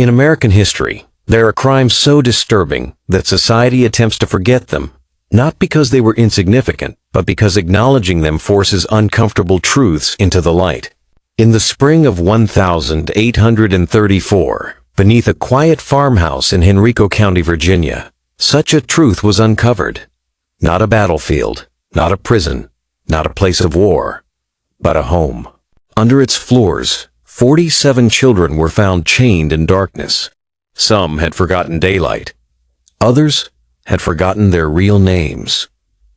In American history, there are crimes so disturbing that society attempts to forget them, not because they were insignificant, but because acknowledging them forces uncomfortable truths into the light. In the spring of 1834, beneath a quiet farmhouse in Henrico County, Virginia, such a truth was uncovered. Not a battlefield, not a prison, not a place of war, but a home. Under its floors, 47 children were found chained in darkness. Some had forgotten daylight. Others had forgotten their real names.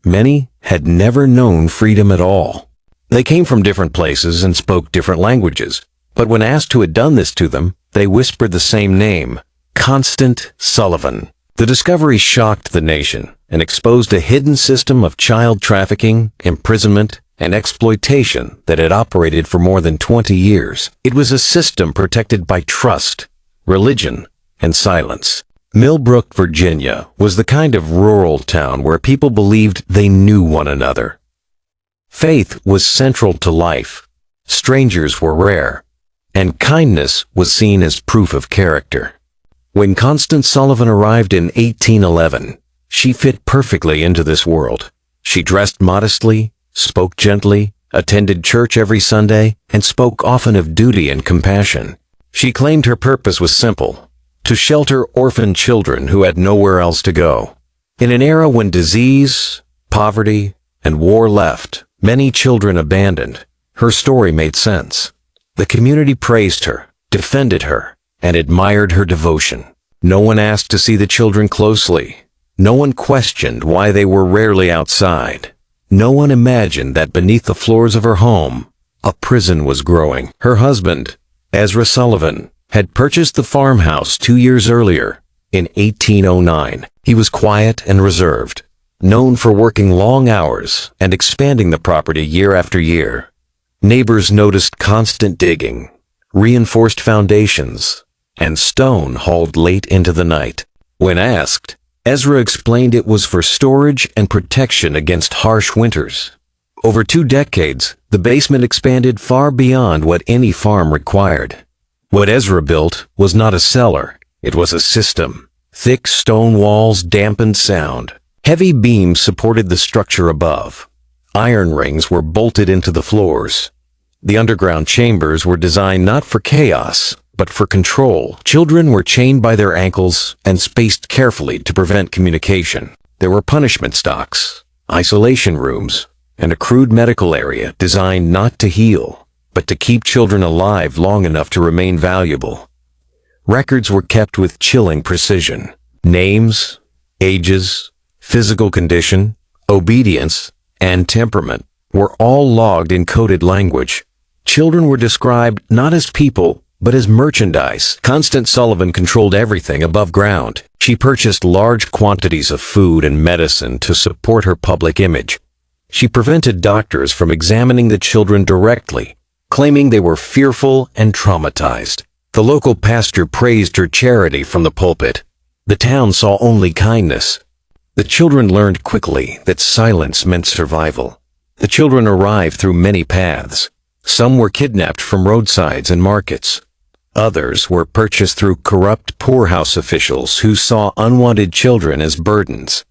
Many had never known freedom at all. They came from different places and spoke different languages, but when asked who had done this to them, they whispered the same name, Constant Sullivan. The discovery shocked the nation and exposed a hidden system of child trafficking, imprisonment, and exploitation that had operated for more than 20 years. It was a system protected by trust, religion, and silence. Millbrook, Virginia, was the kind of rural town where people believed they knew one another. Faith was central to life, strangers were rare, and kindness was seen as proof of character. When Constance Sullivan arrived in 1811, she fit perfectly into this world. She dressed modestly, spoke gently, attended church every Sunday, and spoke often of duty and compassion. She claimed her purpose was simple: to shelter orphan children who had nowhere else to go. In an era when disease, poverty, and war left many children abandoned, her story made sense. The community praised her, defended her, and admired her devotion. No one asked to see the children closely. No one questioned why they were rarely outside. No one imagined that beneath the floors of her home, a prison was growing. Her husband, Ezra Sullivan, had purchased the farmhouse 2 years earlier, in 1809. He was quiet and reserved, known for working long hours and expanding the property year after year. Neighbors noticed constant digging, reinforced foundations, and stone hauled late into the night. When asked, Ezra explained it was for storage and protection against harsh winters. Over 2 decades, the basement expanded far beyond what any farm required. What Ezra built was not a cellar, it was a system. Thick stone walls dampened sound. Heavy beams supported the structure above. Iron rings were bolted into the floors. The underground chambers were designed not for chaos, but for control. Children were chained by their ankles and spaced carefully to prevent communication. There were punishment stocks, isolation rooms, and a crude medical area designed not to heal, but to keep children alive long enough to remain valuable. Records were kept with chilling precision. Names, ages, physical condition, obedience, and temperament were all logged in coded language. Children were described not as people, but as merchandise. Constance Sullivan controlled everything above ground. She purchased large quantities of food and medicine to support her public image. She prevented doctors from examining the children directly, claiming they were fearful and traumatized. The local pastor praised her charity from the pulpit. The town saw only kindness. The children learned quickly that silence meant survival. The children arrived through many paths. Some were kidnapped from roadsides and markets. Others were purchased through corrupt poorhouse officials who saw unwanted children as burdens.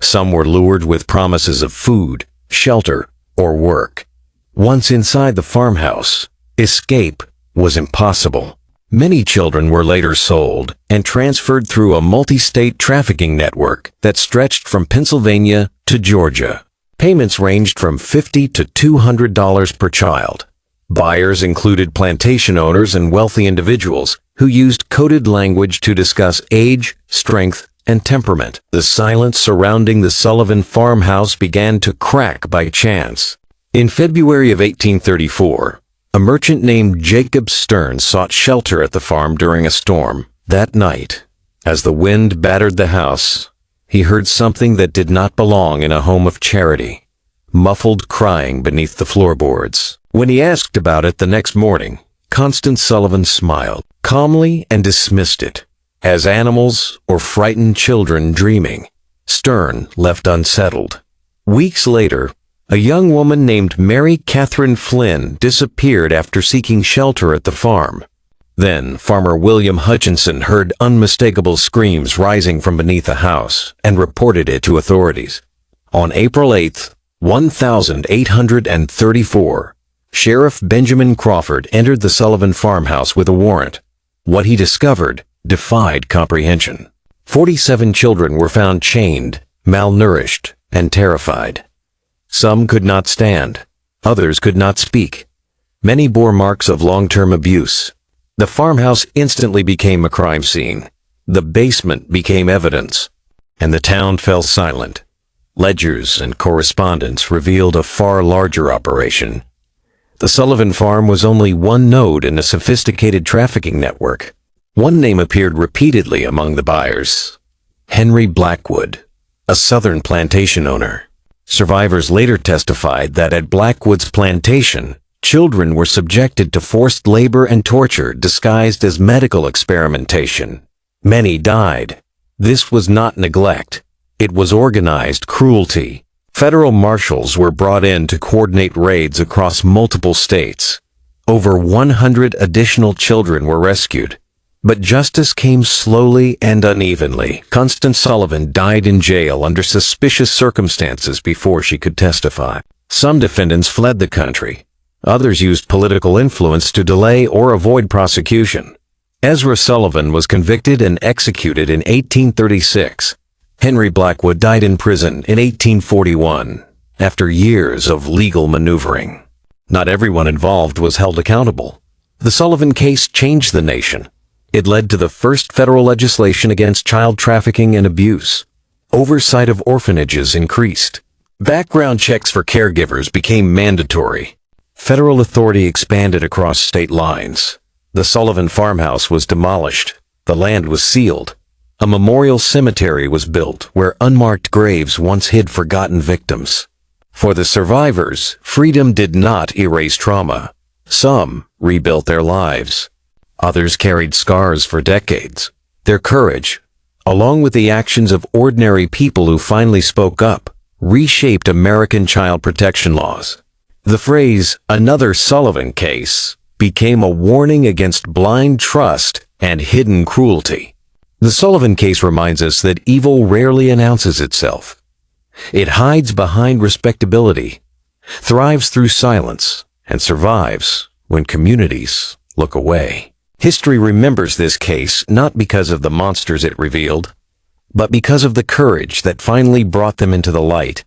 Some were lured with promises of food, shelter, or work. Once inside the farmhouse, escape was impossible. Many children were later sold and transferred through a multi-state trafficking network that stretched from Pennsylvania to Georgia. Payments ranged from $50 to $200 per child. Buyers included plantation owners and wealthy individuals who used coded language to discuss age, strength, and temperament. The silence surrounding the Sullivan farmhouse began to crack by chance. In February of 1834, a merchant named Jacob Stern sought shelter at the farm during a storm. That night, as the wind battered the house, he heard something that did not belong in a home of charity: muffled crying beneath the floorboards. When he asked about it the next morning, Constance Sullivan smiled calmly and dismissed it as animals or frightened children dreaming. Stern left unsettled. Weeks later, a young woman named Mary Catherine Flynn disappeared after seeking shelter at the farm. Then, Farmer William Hutchinson heard unmistakable screams rising from beneath the house and reported it to authorities. On April 8, 1834, Sheriff Benjamin Crawford entered the Sullivan farmhouse with a warrant. What he discovered defied comprehension. 47 children were found chained, malnourished, and terrified. Some could not stand. Others could not speak. Many bore marks of long-term abuse. The farmhouse instantly became a crime scene. The basement became evidence, and the town fell silent. Ledgers and correspondence revealed a far larger operation. The Sullivan farm was only one node in a sophisticated trafficking network. One name appeared repeatedly among the buyers: Henry Blackwood, a southern plantation owner. Survivors later testified that at Blackwood's plantation, children were subjected to forced labor and torture disguised as medical experimentation. Many died. This was not neglect. It was organized cruelty. Federal marshals were brought in to coordinate raids across multiple states. Over 100 additional children were rescued. But justice came slowly and unevenly. Constance Sullivan died in jail under suspicious circumstances before she could testify. Some defendants fled the country. Others used political influence to delay or avoid prosecution. Ezra Sullivan was convicted and executed in 1836. Henry Blackwood died in prison in 1841, after years of legal maneuvering. Not everyone involved was held accountable. The Sullivan case changed the nation. It led to the first federal legislation against child trafficking and abuse. Oversight of orphanages increased. Background checks for caregivers became mandatory. Federal authority expanded across state lines. The Sullivan farmhouse was demolished. The land was sealed. A memorial cemetery was built where unmarked graves once hid forgotten victims. For the survivors, freedom did not erase trauma. Some rebuilt their lives. Others carried scars for decades. Their courage, along with the actions of ordinary people who finally spoke up, reshaped American child protection laws. The phrase, "another Sullivan case," became a warning against blind trust and hidden cruelty. The Sullivan case reminds us that evil rarely announces itself. It hides behind respectability, thrives through silence, and survives when communities look away. History remembers this case not because of the monsters it revealed, but because of the courage that finally brought them into the light.